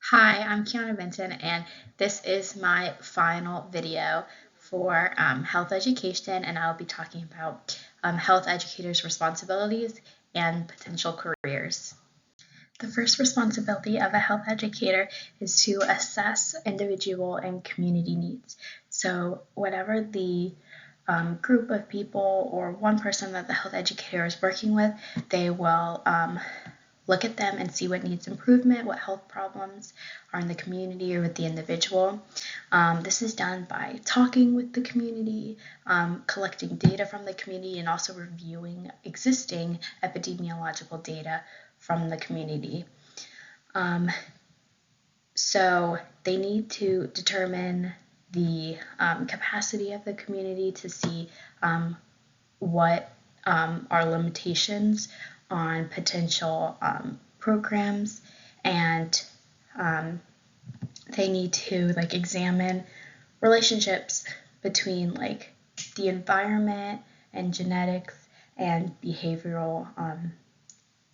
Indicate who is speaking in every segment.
Speaker 1: Hi, I'm Kiana Benton, and this is my final video for health education, and I'll be talking about health educators' responsibilities and potential careers. The first responsibility of a health educator is to assess individual and community needs. So, whatever the group of people or one person that the health educator is working with, they will look at them and see what needs improvement, what health problems are in the community or with the individual. This is done by talking with the community, collecting data from the community, and also reviewing existing epidemiological data from the community. So they need to determine the capacity of the community to see what are limitations on potential programs, and they need to examine relationships between the environment and genetics and behavioral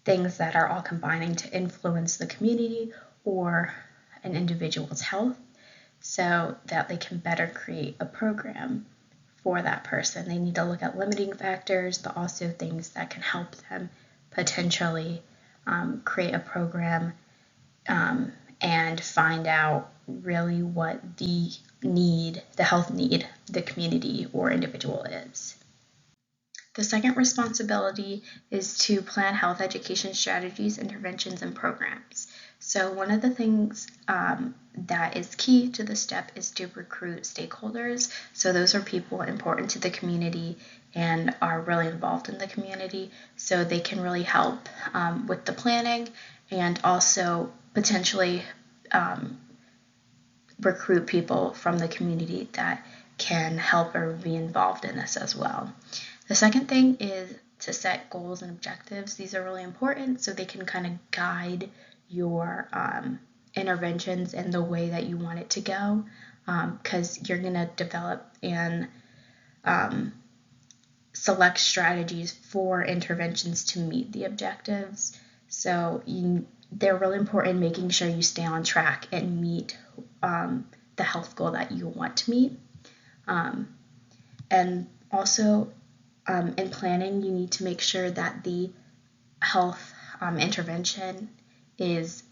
Speaker 1: things that are all combining to influence the community or an individual's health, so that they can better create a program for that person. They need to look at limiting factors, but also things that can help them potentially create a program and find out really what the health need, the community or individual is. The second responsibility is to plan health education strategies, interventions, and programs. So one of the things that is key to this step is to recruit stakeholders. So those are people important to the community and are really involved in the community, so they can really help with the planning and also potentially recruit people from the community that can help or be involved in this as well. The second thing is to set goals and objectives. These are really important so they can kind of guide your interventions in the way that you want it to go, because you're going to develop and select strategies for interventions to meet the objectives. So they're really important in making sure you stay on track and meet the health goal that you want to meet. And also in planning, you need to make sure that the health intervention is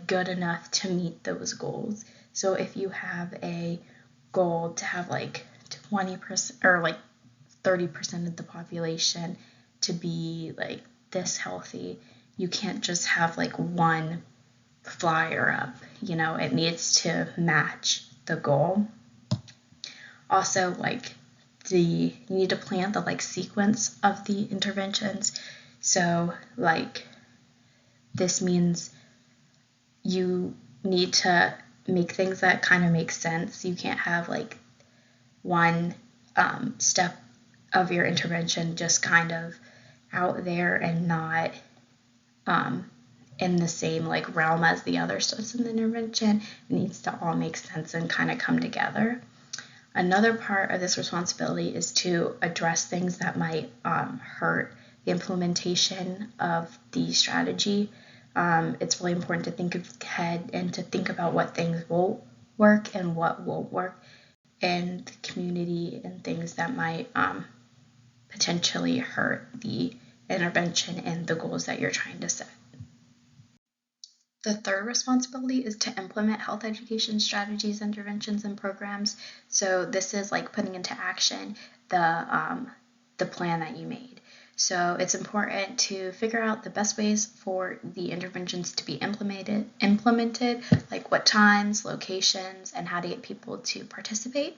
Speaker 1: good enough to meet those goals. So if you have a goal to have 20% or 30% of the population to be this healthy, you can't just have one flyer up. It needs to match the goal. Also, you need to plan the sequence of the interventions. So this means you need to make things that kind of make sense. You can't have one step of your intervention just kind of out there and not in the same realm as the other steps in the intervention. It needs to all make sense and kind of come together. Another part of this responsibility is to address things that might hurt the implementation of the strategy. It's really important to think ahead and to think about what things will work and what won't work in the community, and things that might potentially hurt the intervention and the goals that you're trying to set. The third responsibility is to implement health education strategies, interventions, and programs. So this is putting into action the plan that you made. So it's important to figure out the best ways for the interventions to be implemented, like what times, locations, and how to get people to participate.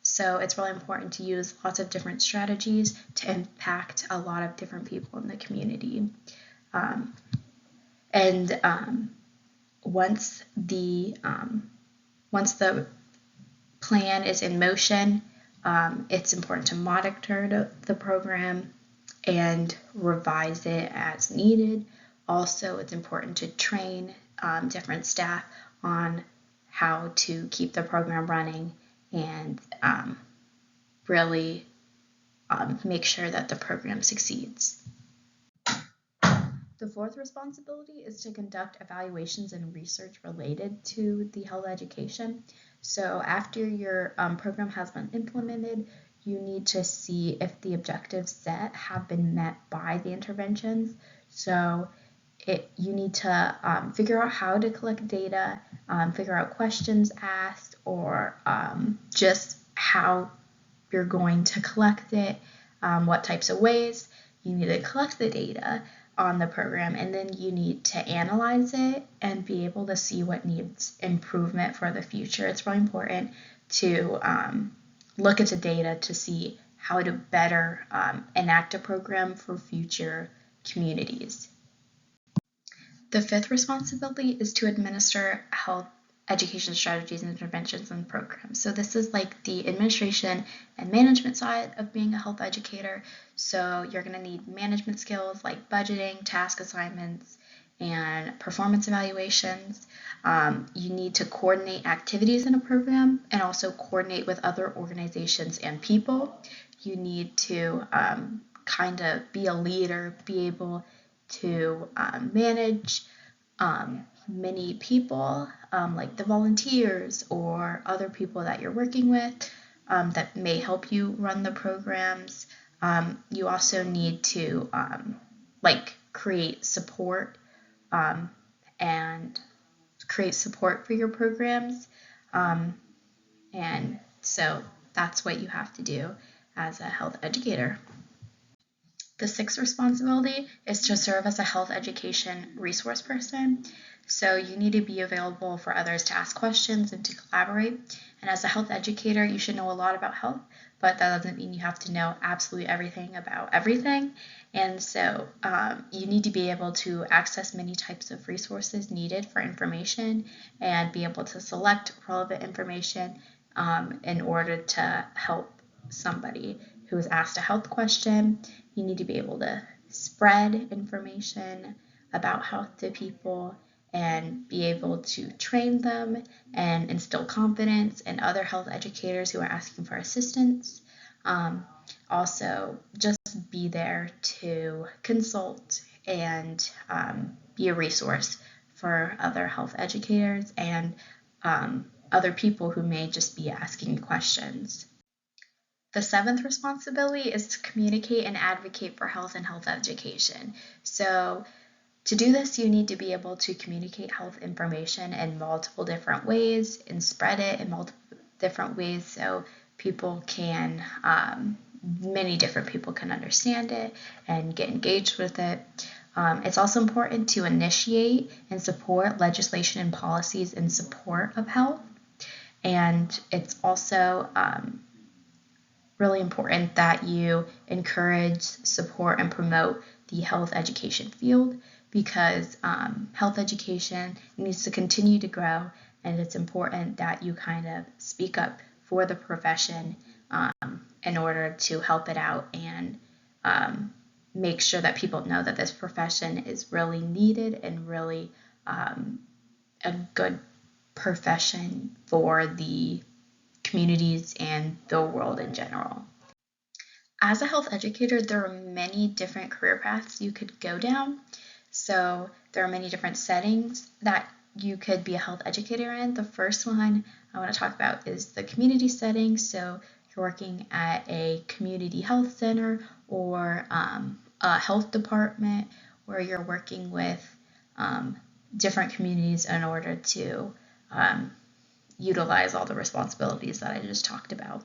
Speaker 1: So it's really important to use lots of different strategies to impact a lot of different people in the community. Once the plan is in motion, it's important to monitor the program and revise it as needed. Also, it's important to train different staff on how to keep the program running and really make sure that the program succeeds. The fourth responsibility is to conduct evaluations and research related to the health education. So after your program has been implemented, you need to see if the objectives set have been met by the interventions. So you need to figure out how to collect data, figure out questions asked, or just how you're going to collect it, what types of ways. You need to collect the data on the program, and then you need to analyze it and be able to see what needs improvement for the future. It's really important to look at the data to see how to better enact a program for future communities. The fifth responsibility is to administer health education strategies and interventions and programs. So this is like the administration and management side of being a health educator. So you're going to need management skills like budgeting, task assignments, and performance evaluations. You need to coordinate activities in a program and also coordinate with other organizations and people. You need to kind of be a leader, be able to manage many people, like the volunteers or other people that you're working with that may help you run the programs. You also need to create support and create support for your programs. And so that's what you have to do as a health educator. The sixth responsibility is to serve as a health education resource person. So you need to be available for others to ask questions and to collaborate. And as a health educator, you should know a lot about health, but that doesn't mean you have to know absolutely everything about everything. And so you need to be able to access many types of resources needed for information and be able to select relevant information in order to help somebody who is asked a health question. You need to be able to spread information about health to people and be able to train them and instill confidence in other health educators who are asking for assistance. Also, just be there to consult and be a resource for other health educators and other people who may just be asking questions. The seventh responsibility is to communicate and advocate for health and health education. So to do this, you need to be able to communicate health information in multiple different ways and spread it in multiple different ways so people can, many different people can understand it and get engaged with it. It's also important to initiate and support legislation and policies in support of health. And it's also really important that you encourage, support, and promote the health education field because health education needs to continue to grow, and it's important that you kind of speak up for the profession in order to help it out and make sure that people know that this profession is really needed and really a good profession for the communities and the world in general. As a health educator, there are many different career paths you could go down. So there are many different settings that you could be a health educator in. The first one I want to talk about is the community setting. So you're working at a community health center or a health department where you're working with different communities in order to utilize all the responsibilities that I just talked about.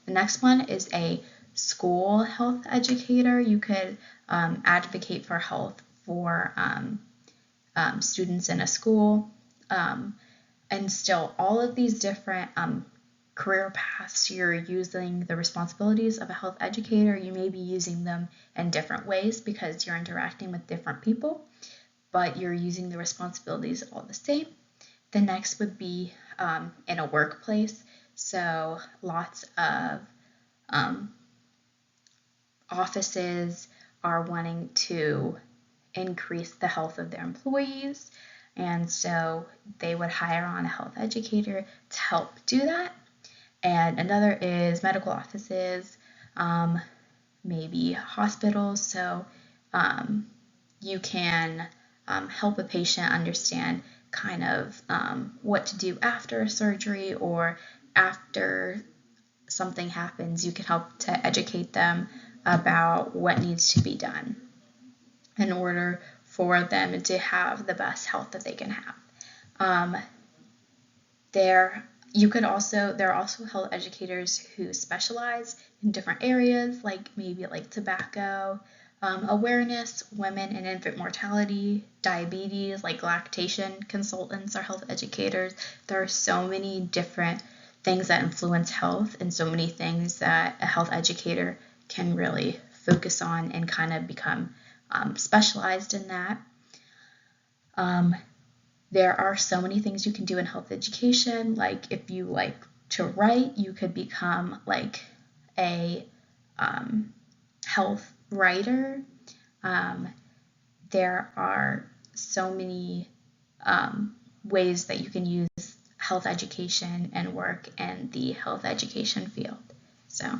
Speaker 1: The next one is a school health educator. You could advocate for health for students in a school. And still, all of these different career paths, you're using the responsibilities of a health educator. You may be using them in different ways because you're interacting with different people, but you're using the responsibilities all the same. The next would be in a workplace. So lots of offices are wanting to increase the health of their employees, and so they would hire on a health educator to help do that. And another is medical offices, maybe hospitals. So you can help a patient understand kind of what to do after a surgery, or after something happens, you can help to educate them about what needs to be done in order for them to have the best health that they can have. There are also health educators who specialize in different areas, like maybe like tobacco awareness, women and infant mortality, diabetes, like lactation consultants are health educators. There are so many different things that influence health, and so many things that a health educator can really focus on and kind of become specialized in that. There are so many things you can do in health education. Like if you like to write, you could become like a health writer. There are so many ways that you can use health education and work in the health education field. So